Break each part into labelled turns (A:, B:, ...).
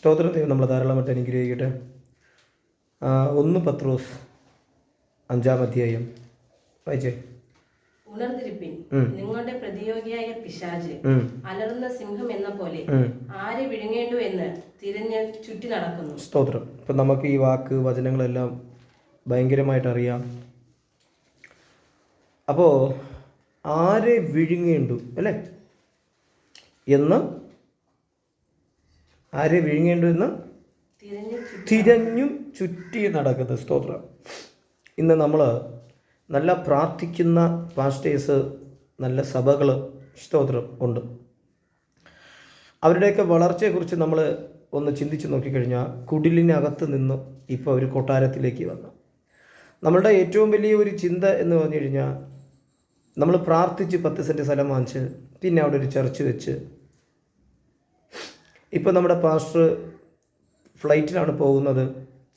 A: സ്തോത്രം ദൈവം നമ്മളെ ധാരാളമായിട്ട് അനുഗ്രഹിക്കട്ടെ. 1 പത്രോസ് 5-ാം അധ്യായം വായിച്ചേ.
B: ഉണർന്നിരിപ്പിൻ, നിങ്ങളുടെ പ്രതിയോഗിയായ പിശാച് അലറുന്ന സിംഹം എന്ന പോലെ ആരെ വിഴുങ്ങേണ്ടു എന്ന് തിരഞ്ഞ് ചുറ്റി നടക്കുന്നു.
A: സ്തോത്രം. ഇപ്പം നമുക്ക് ഈ വാക്ക് വചനങ്ങളെല്ലാം ഭയങ്കരമായിട്ട് അറിയാം. അപ്പോൾ ആരെ വിഴുങ്ങേണ്ടു അല്ലേ എന്ന്, ആരെ വിഴുങ്ങേണ്ടു എന്ന് തിരഞ്ഞു ചുറ്റി നടക്കുന്നത്. സ്തോത്രം. ഇന്ന് നമ്മൾ നല്ല പ്രാർത്ഥിക്കുന്ന പാസ്റ്റേഴ്സ്, നല്ല സഭകൾ സ്തോത്രം ഉണ്ട്. അവരുടെയൊക്കെ വളർച്ചയെക്കുറിച്ച് നമ്മൾ ഒന്ന് ചിന്തിച്ച് നോക്കിക്കഴിഞ്ഞാൽ കുടിലിനകത്ത് നിന്ന് ഇപ്പോൾ ഒരു കൊട്ടാരത്തിലേക്ക് വന്നു. നമ്മളുടെ ഏറ്റവും വലിയ ഒരു ചിന്ത എന്ന് പറഞ്ഞു കഴിഞ്ഞാൽ, നമ്മൾ പ്രാർത്ഥിച്ച് 10 സെൻറ്റ് സ്ഥലം വാങ്ങിച്ച് പിന്നെ അവിടെ ഒരു ചർച്ച് വെച്ച്, ഇപ്പോൾ നമ്മുടെ പാസ്റ്റർ ഫ്ലൈറ്റിലാണ് പോകുന്നത്,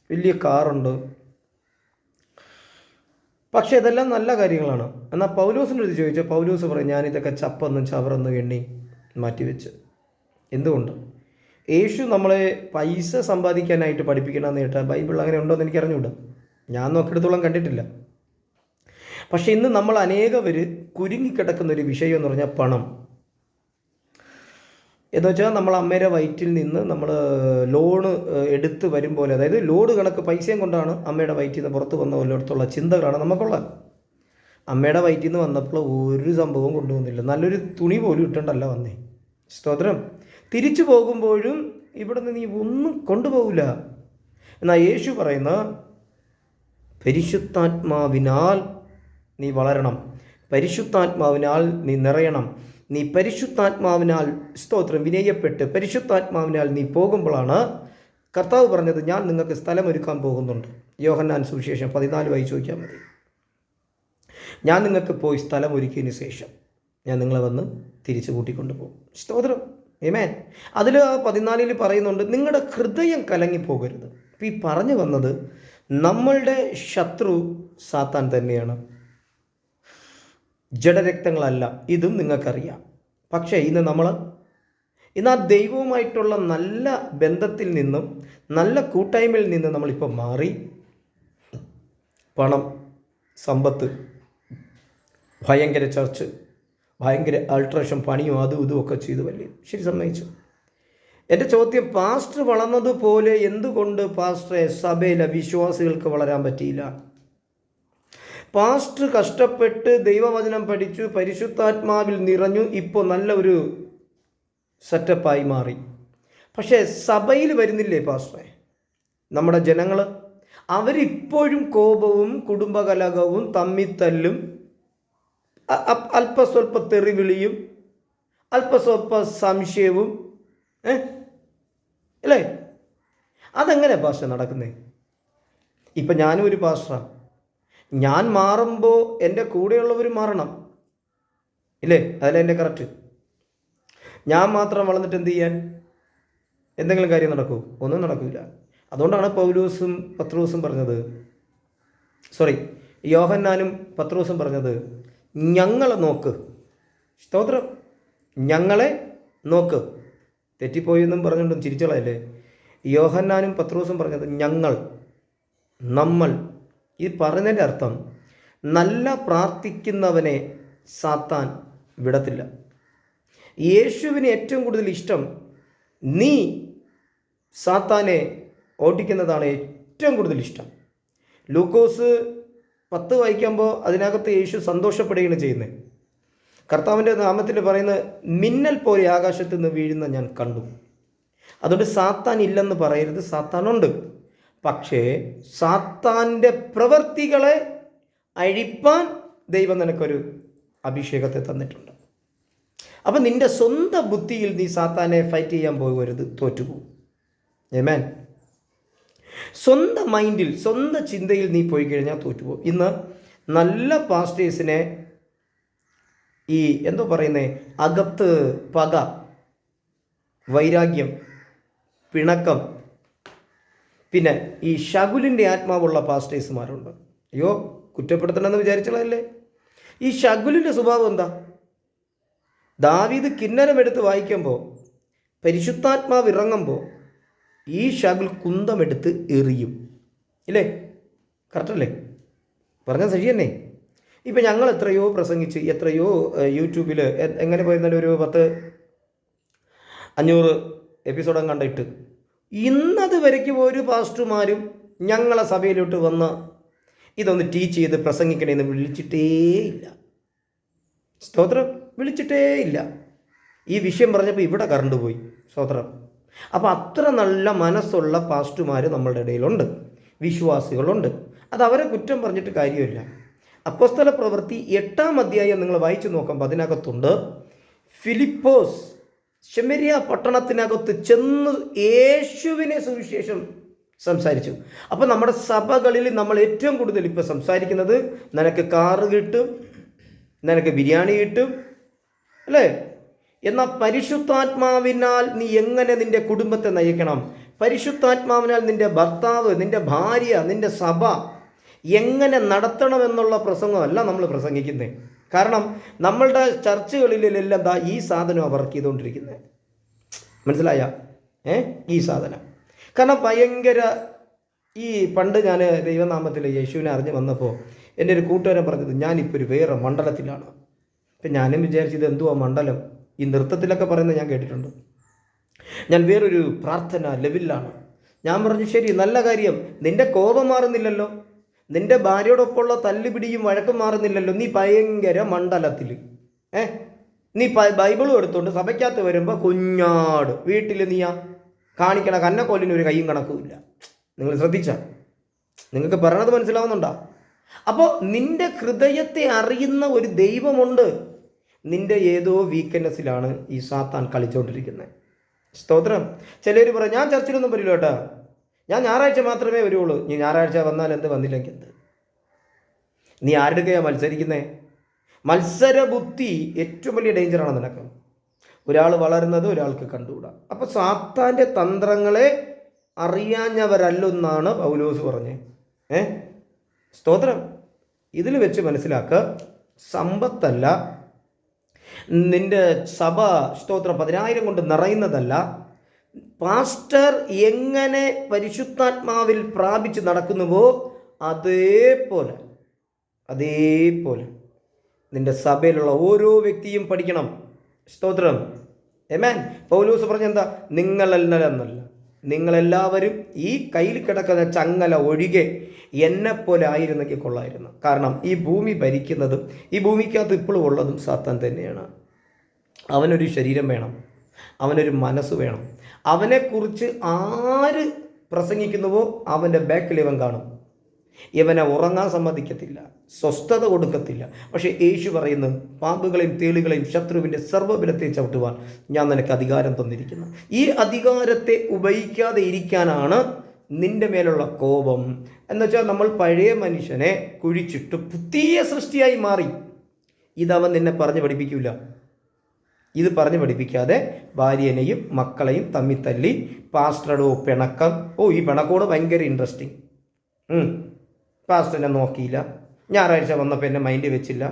A: വലിയ കാറുണ്ട്. പക്ഷേ ഇതെല്ലാം നല്ല കാര്യങ്ങളാണ്. എന്നാൽ പൗലോസിൻ്റെ അടുത്ത് ചോദിച്ചാൽ പൗലോസ് പറയും, ഞാനിതൊക്കെ ചപ്പൊന്നും ചവറൊന്നും എണ്ണി മാറ്റിവെച്ച്. എന്തുകൊണ്ട്? യേശു നമ്മളെ പൈസ സമ്പാദിക്കാനായിട്ട് പഠിപ്പിക്കണമെന്ന് കേട്ടാൽ ബൈബിൾ അങ്ങനെ ഉണ്ടോ എന്ന് എനിക്ക് അറിഞ്ഞുകൂടാ. ഞാൻ നോക്കിയെടുത്തോളം കണ്ടിട്ടില്ല. പക്ഷെ ഇന്ന് നമ്മൾ അനേകവർ കുരുങ്ങിക്കിടക്കുന്ന ഒരു വിഷയം എന്ന് പറഞ്ഞാൽ പണം എന്ന് വെച്ചാൽ, നമ്മൾ അമ്മയുടെ വയറ്റിൽ നിന്ന് നമ്മൾ ലോണ് എടുത്ത് വരും പോലെ, അതായത് ലോഡ് കണക്ക് പൈസയും കൊണ്ടാണ് അമ്മയുടെ വയറ്റിൽ നിന്ന് പുറത്ത് വന്ന പോലെടുത്തുള്ള ചിന്തകളാണ് നമുക്കുള്ളത്. അമ്മയുടെ വയറ്റിൽ നിന്ന് വന്നപ്പോൾ ഒരു സംഭവം കൊണ്ടുവന്നില്ല, നല്ലൊരു തുണി പോലും ഇട്ടുണ്ടല്ല വന്നേ. സ്തോത്രം. തിരിച്ചു പോകുമ്പോഴും ഇവിടെ നിന്ന് നീ ഒന്നും കൊണ്ടുപോകില്ല. എന്നാൽ യേശു പറയുന്ന പരിശുദ്ധാത്മാവിനാൽ നീ വളരണം, പരിശുദ്ധാത്മാവിനാൽ നീ നിറയണം, നീ പരിശുദ്ധാത്മാവിനാൽ സ്തോത്രം വിനയപ്പെട്ട് പരിശുദ്ധാത്മാവിനാൽ നീ പോകുമ്പോഴാണ് കർത്താവ് പറഞ്ഞത്, ഞാൻ നിങ്ങൾക്ക് സ്ഥലമൊരുക്കാൻ പോകുന്നുണ്ട്. യോഹന്നാൻ സുവിശേഷം 14 വായിച്ച് ചോദിക്കാൻ മതി. ഞാൻ നിങ്ങൾക്ക് പോയി സ്ഥലം ഒരുക്കിയതിന് ശേഷം ഞാൻ നിങ്ങളെ വന്ന് തിരിച്ചു കൂട്ടിക്കൊണ്ടു പോകും. സ്തോത്രം. ആമേൻ. അതിൽ 14 പറയുന്നുണ്ട്, നിങ്ങളുടെ ഹൃദയം കലങ്ങിപ്പോകരുത്. അപ്പോൾ ഈ പറഞ്ഞു വന്നത്, നമ്മളുടെ ശത്രു സാത്താൻ തന്നെയാണ്, ജഡരക്തങ്ങളല്ല. ഇതും നിങ്ങൾക്കറിയാം. പക്ഷേ ഇന്ന് ആ ദൈവവുമായിട്ടുള്ള നല്ല ബന്ധത്തിൽ നിന്നും നല്ല കൂട്ടായ്മയിൽ നിന്നും നമ്മളിപ്പോൾ മാറി പണം, സമ്പത്ത്, ഭയങ്കര ചർച്ച്, ഭയങ്കര അൾട്രേഷൻ പണിയും അതും ഇതും ഒക്കെ ചെയ്തു വല്ലേ. ശരി, സമ്മതിച്ചു. എൻ്റെ ചോദ്യം, പാസ്റ്റർ വളർന്നതുപോലെ എന്തുകൊണ്ട് പാസ്റ്ററെ സഭയിലെ വിശ്വാസികൾക്ക് വളരാൻ പറ്റിയില്ല? പാസ്റ്റർ കഷ്ടപ്പെട്ട് ദൈവവചനം പഠിച്ചു, പരിശുദ്ധാത്മാവിൽ നിറഞ്ഞു, ഇപ്പോൾ നല്ല ഒരു സെറ്റപ്പായി മാറി. പക്ഷേ സഭയിൽ വരുന്നില്ലേ പാസ്റ്ററെ? നമ്മുടെ ജനങ്ങൾ അവരിപ്പോഴും കോപവും കുടുംബകലഹവും തമ്മിത്തല്ലും അല്പസ്വല്പ തെറിവിളിയും അല്പസ്വല്പ സംശയവും അല്ലേ? അതെങ്ങനെ പാസ്റ്റർ നടക്കുന്നേ? ഇപ്പം ഞാനും ഒരു പാസ്റ്ററാണ്. ഞാൻ മാറുമ്പോൾ എൻ്റെ കൂടെയുള്ളവർ മാറണം ഇല്ലേ? അതല്ല എൻ്റെ കറക്റ്റ്. ഞാൻ മാത്രം വളർന്നിട്ട് എന്ത് ചെയ്യാൻ? എന്തെങ്കിലും കാര്യം നടക്കുമോ? ഒന്നും നടക്കില്ല. അതുകൊണ്ടാണ് പൗലോസും പത്രോസും പറഞ്ഞത്, യോഹന്നാനും പത്രോസും പറഞ്ഞത്, ഞങ്ങളെ നോക്ക്. സ്തോത്രം. ഞങ്ങളെ നോക്ക്. തെറ്റിപ്പോയെന്നും പറഞ്ഞുകൊണ്ടും ചിരിച്ചോളല്ലേ. യോഹന്നാനും പത്രോസും പറഞ്ഞത് ഞങ്ങൾ, നമ്മൾ. ഈ പറഞ്ഞതിൻ്റെ അർത്ഥം, നല്ല പ്രാർത്ഥിക്കുന്നവനെ സാത്താൻ വിടത്തില്ല. യേശുവിന് ഏറ്റവും കൂടുതൽ ഇഷ്ടം നീ സാത്താനെ ഓടിക്കുന്നതാണ് ഏറ്റവും കൂടുതൽ ഇഷ്ടം. ലൂക്കോസ് 10 വായിക്കുമ്പോൾ അതിനകത്ത് യേശു സന്തോഷപ്പെടുകയാണ് ചെയ്യുന്നത്. കർത്താവിൻ്റെ നാമത്തിൽ പറയുന്നത്, മിന്നൽ പോലെ ആകാശത്ത് നിന്ന് വീഴുന്ന ഞാൻ കണ്ടു. അതുകൊണ്ട് സാത്താൻ ഇല്ലെന്ന് പറയരുത്, സാത്താനുണ്ട്. പക്ഷേ സാത്താൻ്റെ പ്രവൃത്തികളെ അഴിപ്പാൻ ദൈവം നിനക്കൊരു അഭിഷേകത്തെ തന്നിട്ടുണ്ട്. അപ്പം നിൻ്റെ സ്വന്തം ബുദ്ധിയിൽ നീ സാത്താനെ ഫൈറ്റ് ചെയ്യാൻ പോകരുത്, തോറ്റുപോകും. ആമേൻ. സ്വന്തം മൈൻഡിൽ, സ്വന്തം ചിന്തയിൽ നീ പോയി കഴിഞ്ഞാൽ തോറ്റുപോകും. ഇന്ന് നല്ല പാസ്റ്റേഴ്സിനെ ഈ അകത്ത് പക, വൈരാഗ്യം, പിണക്കം, പിന്നെ ഈ ശകുലിൻ്റെ ആത്മാവുള്ള പാസ്റ്റേഴ്സുമാരുണ്ട്. അയ്യോ, കുറ്റപ്പെടുത്തണമെന്ന് വിചാരിച്ചതല്ലേ. ഈ ശകുലിൻ്റെ സ്വഭാവം എന്താ? ദാവീദ് കിന്നരമെടുത്ത് വായിക്കുമ്പോൾ, പരിശുദ്ധാത്മാവ് ഇറങ്ങുമ്പോൾ ഈ ശകുൽ കുന്തമെടുത്ത് എറിയും. ഇല്ലേ? കറക്റ്റല്ലേ? പറഞ്ഞാൽ ശരി തന്നെ. ഇപ്പം ഞങ്ങൾ എത്രയോ പ്രസംഗിച്ച്, എത്രയോ യൂട്യൂബിൽ എങ്ങനെ പോയിരുന്നാലും ഒരു 500 എപ്പിസോഡും കണ്ടിട്ട് ഇന്നത് വരയ്ക്കും ഒരു പാസ്റ്റർമാരും ഞങ്ങളെ സഭയിലോട്ട് വന്ന് ഇതൊന്ന് ടീച്ച് ചെയ്ത് പ്രസംഗിക്കണമെന്ന് വിളിച്ചിട്ടേയില്ല. സ്തോത്രം, വിളിച്ചിട്ടേയില്ല. ഈ വിഷയം പറഞ്ഞപ്പോൾ ഇവിടെ കറണ്ട് പോയി. സ്തോത്രം. അപ്പോൾ അത്ര നല്ല മനസ്സുള്ള പാസ്റ്റർമാർ നമ്മളുടെ ഇടയിലുണ്ട്, വിശ്വാസികളുണ്ട്. അത് അവരെ കുറ്റം പറഞ്ഞിട്ട് കാര്യമില്ല. അപ്പോസ്തല പ്രവൃത്തി 8-ാം അധ്യായം നിങ്ങൾ വായിച്ചു നോക്കുമ്പോൾ അതിനകത്തുണ്ട്, ഫിലിപ്പോസ് ശമരിയ പട്ടണത്തിനകത്ത് ചെന്ന് യേശുവിനെ സുവിശേഷം സംസാരിച്ചു. അപ്പോൾ നമ്മുടെ സഭകളിൽ നമ്മൾ ഏറ്റവും കൂടുതൽ ഇപ്പോൾ സംസാരിക്കുന്നത് നിനക്ക് കാറ് കിട്ടും, നിനക്ക് ബിരിയാണി കിട്ടും, അല്ലേ? എന്നാൽ പരിശുദ്ധാത്മാവിനാൽ നീ എങ്ങനെ നിൻ്റെ കുടുംബത്തെ നയിക്കണം, പരിശുദ്ധാത്മാവിനാൽ നിൻ്റെ ഭർത്താവ്, നിൻ്റെ ഭാര്യ, നിൻ്റെ സഭ എങ്ങനെ നടത്തണമെന്നുള്ള പ്രസംഗമല്ല നമ്മൾ പ്രസംഗിക്കുന്നത്. കാരണം നമ്മളുടെ ചർച്ചകളിലെല്ലാം ഈ സാധനം വർക്ക് ചെയ്തുകൊണ്ടിരിക്കുന്നത്. മനസ്സിലായ? ഈ സാധനം. കാരണം ഭയങ്കര ഈ പണ്ട് ഞാൻ ദൈവനാമത്തിൽ യേശുവിനെ അറിഞ്ഞ് വന്നപ്പോൾ എൻ്റെ ഒരു കൂട്ടുകാരൻ പറഞ്ഞത്, ഞാനിപ്പോൾ ഒരു വേറെ മണ്ഡലത്തിലാണ്. ഇപ്പം ഞാനും വിചാരിച്ചത് എന്തുവാ മണ്ഡലം, ഈ നൃത്തത്തിലൊക്കെ പറയുന്നത് ഞാൻ കേട്ടിട്ടുണ്ട്. ഞാൻ വേറൊരു പ്രാർത്ഥന ലെവലിലാണ്. ഞാൻ പറഞ്ഞു, ശരി, നല്ല കാര്യം. നിൻ്റെ കോപം മാറുന്നില്ലല്ലോ, നിൻ്റെ ഭാര്യയോടൊപ്പമുള്ള തല്ലുപിടിയും വഴക്കും മാറുന്നില്ലല്ലോ, നീ ഭയങ്കര മണ്ഡലത്തിൽ. നീ ബൈബിളും എടുത്തുകൊണ്ട് സഭയ്ക്കകത്ത് വരുമ്പോൾ കുഞ്ഞാട് വീട്ടിൽ നീയാ കാണിക്കണ കന്നക്കോലിന് ഒരു കയ്യും കണക്കുമില്ല. നിങ്ങൾ ശ്രദ്ധിച്ചാൽ നിങ്ങൾക്ക് പറയണത് മനസ്സിലാവുന്നുണ്ടോ? അപ്പോൾ നിൻ്റെ ഹൃദയത്തെ അറിയുന്ന ഒരു ദൈവമുണ്ട്. നിൻ്റെ ഏതോ വീക്ക്നെസ്സിലാണ് ഈ സാത്താൻ കളിച്ചുകൊണ്ടിരിക്കുന്നത്. സ്തോത്രം. ചിലർ പറയും, ഞാൻ ചർച്ചിലൊന്നും വരില്ല കേട്ടോ, ഞാൻ ഞായറാഴ്ച മാത്രമേ വരുള്ളൂ. നീ ഞായറാഴ്ച വന്നാൽ എന്ത്, വന്നില്ലെങ്കിൽ എന്ത്? നീ ആരുടെയാണ് മത്സരിക്കുന്നത്? മത്സരബുദ്ധി ഏറ്റവും വലിയ ഡേഞ്ചറാണ് നിനക്ക്. ഒരാൾ വളരുന്നത് ഒരാൾക്ക് കണ്ടുകൂടാ. അപ്പോൾ സാത്താൻ്റെ തന്ത്രങ്ങളെ അറിയാഞ്ഞവരല്ലെന്നാണ് പൗലോസ് പറഞ്ഞത്. സ്തോത്രം. ഇതിൽ വെച്ച് മനസ്സിലാക്കുക, സമ്പത്തല്ല, നിൻ്റെ സഭ സ്തോത്രം 10,000 കൊണ്ട് നിറയുന്നതല്ല. പാസ്റ്റർ എങ്ങനെ പരിശുദ്ധാത്മാവിൽ പ്രാപിച്ച് നടക്കുന്നുവോ അതേപോലെ നിൻ്റെ സഭയിലുള്ള ഓരോ വ്യക്തിയും പഠിക്കണം. സ്തോത്രം. ആമേൻ. പൗലോസ് പറഞ്ഞെന്താ? നിങ്ങളെന്നല്ല, നിങ്ങളെല്ലാവരും ഈ കയ്യിൽ കിടക്കുന്ന ചങ്ങല ഒഴികെ എന്നെപ്പോലെ ആയിരുന്നെങ്കിൽ കൊള്ളായിരുന്നു. കാരണം ഈ ഭൂമി ഭരിക്കുന്നതും ഈ ഭൂമിക്കകത്ത് ഇപ്പോഴും ഉള്ളതും സാത്താൻ തന്നെയാണ്. അവനൊരു ശരീരം വേണം, അവനൊരു മനസ്സ് വേണം. അവനെക്കുറിച്ച് ആര് പ്രസംഗിക്കുന്നുവോ അവൻ്റെ ബാക്കിൽ ഇവൻ കാണും. ഇവനെ ഉറങ്ങാൻ സമ്മതിക്കത്തില്ല, സ്വസ്ഥത കൊടുക്കത്തില്ല. പക്ഷേ യേശു പറയുന്നു, പാമ്പുകളെയും തേളുകളെയും ശത്രുവിൻ്റെ സർവ്വബലത്തെ ചവിട്ടുവാൻ ഞാൻ നിനക്ക് അധികാരം തന്നിരിക്കുന്നു. ഈ അധികാരത്തെ ഉപയോഗിക്കാതെ ഇരിക്കാനാണ് നിൻ്റെ മേലുള്ള കോപം. എന്നുവെച്ചാൽ നമ്മൾ പഴയ മനുഷ്യനെ കുഴിച്ചിട്ട് പുതിയ സൃഷ്ടിയായി മാറി. ഇതവൻ നിന്നെ പറഞ്ഞ് പഠിപ്പിക്കില്ല. ഇത് പറഞ്ഞ് പഠിപ്പിക്കാതെ ഭാര്യനെയും മക്കളെയും തമ്മി തല്ലി പാസ്റ്ററുടെ പിണക്കം. ഈ പിണക്കോട് ഭയങ്കര ഇൻട്രസ്റ്റിങ്. പാസ്റ്ററിനെ നോക്കിയില്ല, ഞായറാഴ്ച വന്നപ്പോൾ എന്നെ മൈൻഡ് വെച്ചില്ല.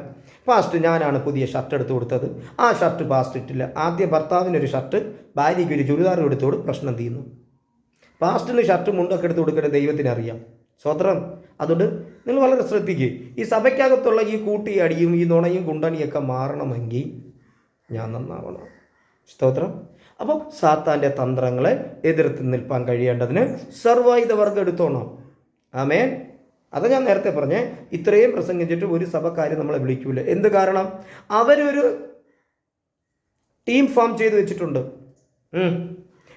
A: പാസ്റ്റർ ഞാനാണ് പുതിയ ഷർട്ട് എടുത്ത് കൊടുത്തത്, ആ ഷർട്ട് പാസ്റ്റർ ഇട്ടില്ല. ആദ്യം ഭർത്താവിനൊരു ഷർട്ട്, ഭാര്യയ്ക്ക് ഒരു ചുരിദാർ എടുത്തോട് പ്രശ്നം തീർന്നു. പാസ്റ്ററിന് ഷർട്ട് മുണ്ടൊക്കെ എടുത്ത് കൊടുക്കേണ്ട ദൈവത്തിന് അറിയാം. സ്വതന്ത്രം. അതുകൊണ്ട് നിങ്ങൾ വളരെ ശ്രദ്ധിക്കുക. ഈ സഭയ്ക്കകത്തുള്ള ഈ കൂട്ടിയടിയും ഈ നുണയും കുണ്ടണിയൊക്കെ മാറണമെങ്കിൽ ഞാൻ നന്നാവണം. സ്തോത്രം. അപ്പോൾ സാത്താൻ്റെ തന്ത്രങ്ങളെ എതിർത്ത് നിൽപ്പാൻ കഴിയേണ്ടതിന് സർവായുധവർഗം എടുത്തോണം. ആമേൻ. അത് ഞാൻ നേരത്തെ പറഞ്ഞേ, ഇത്രയും പ്രസംഗിച്ചിട്ട് ഒരു സഭക്കാർ നമ്മളെ വിളിക്കൂല. എന്ത് കാരണം? അവരൊരു ടീം ഫോം ചെയ്ത് വെച്ചിട്ടുണ്ട്.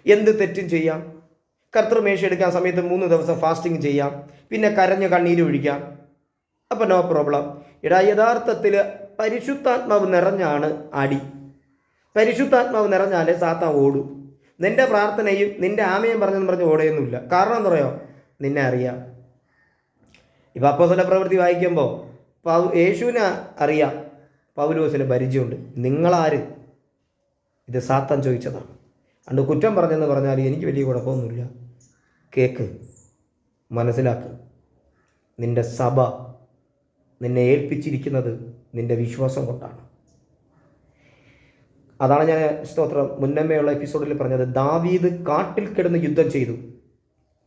A: എന്ത് തെറ്റും ചെയ്യാം. കർത്തൃമേശ എടുക്കാൻ സമയത്ത് 3 ദിവസം ഫാസ്റ്റിംഗ് ചെയ്യാം, പിന്നെ കരഞ്ഞ് കണ്ണീര് ഒഴിക്കാം. അപ്പം നോ പ്രോബ്ലം. യഥാർത്ഥത്തിൽ പരിശുദ്ധാത്മാവ് നിറഞ്ഞാണ് അടി. പരിശുദ്ധാത്മാവ് നിറഞ്ഞാലേ സാത്താൻ ഓടും. നിൻ്റെ പ്രാർത്ഥനയും നിൻ്റെ ആമയും പറഞ്ഞ് ഓടുകയൊന്നുമില്ല. കാരണം എന്താ പറയുക? നിന്നെ അറിയാം. ഇപ്പം അപ്പോസ്തല പ്രവൃത്തി വായിക്കുമ്പോൾ യേശുവിനെ അറിയാം, പൗലോസിന് പരിചയമുണ്ട്. നിങ്ങളാര്? ഇത് സാത്താൻ ചോദിച്ചതാണ്. അതുകൊണ്ട് കുറ്റം പറഞ്ഞെന്ന് പറഞ്ഞാൽ എനിക്ക് വലിയ കുഴപ്പമൊന്നുമില്ല. കേക്ക്, മനസ്സിലാക്ക്. നിൻ്റെ സഭ നിന്നെ ഏൽപ്പിച്ചിരിക്കുന്നത് നിൻ്റെ വിശ്വാസം കൊണ്ടാണ്. അതാണ് ഞാൻ സ്തോത്രം മുന്നമേയുള്ള എപ്പിസോഡിൽ പറഞ്ഞത്. ദാവീദ് കാട്ടിൽ കിടന്ന് യുദ്ധം ചെയ്തു,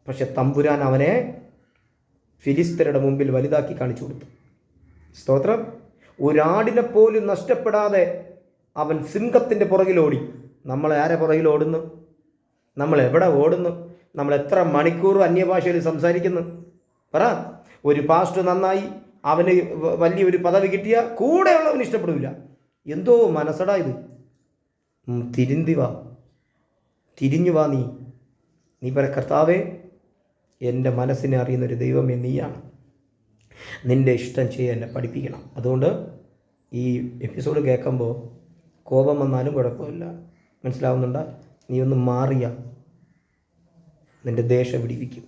A: പക്ഷെ തമ്പുരാൻ അവനെ ഫിലിസ്തരുടെ മുമ്പിൽ വലുതാക്കി കാണിച്ചു കൊടുത്തു. സ്തോത്രം. ഒരാടിനെ പോലും നഷ്ടപ്പെടാതെ അവൻ സിംഹത്തിൻ്റെ പുറകിലോടി. നമ്മൾ ആരെ പുറകിൽ ഓടുന്നു? നമ്മൾ എവിടെ ഓടുന്നു? നമ്മൾ എത്ര മണിക്കൂർ അന്യഭാഷയിൽ സംസാരിക്കുന്നു? പറ. ഒരു പാസ്റ്റർ നന്നായി, അവന് വലിയൊരു പദവി കിട്ടിയ കൂടെയുള്ളവന് ഇഷ്ടപ്പെടില്ല. എന്തോ മനസ്സടാ ഇത്. തിരിഞ്ഞു വാ നീ പറ, കർത്താവേ, എൻ്റെ മനസ്സിനെ അറിയുന്നൊരു ദൈവമേ നീയാണ്, നിൻ്റെ ഇഷ്ടം ചെയ്യാൻ എന്നെ പഠിപ്പിക്കണം. അതുകൊണ്ട് ഈ എപ്പിസോഡ് കേൾക്കുമ്പോൾ കോപം വന്നാലും കുഴപ്പമില്ല, മനസ്സിലാവുന്നുണ്ടോ? നീ ഒന്ന് മാറിയ നിൻ്റെ ദേഷ്യം പിടിപ്പിക്കും,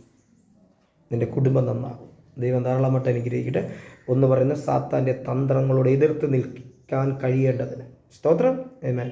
A: നിൻ്റെ കുടുംബം നന്നാകും. ദൈവം ധാരാളമായിട്ട് അനുഗ്രഹിക്കട്ടെ. ഒന്ന് പറയുന്നത് സാത്താൻ്റെ തന്ത്രങ്ങളോട് എതിർത്ത് നിൽക്കാൻ കഴിയേണ്ടതിന്. സ്തോത്രം. ആമേൻ.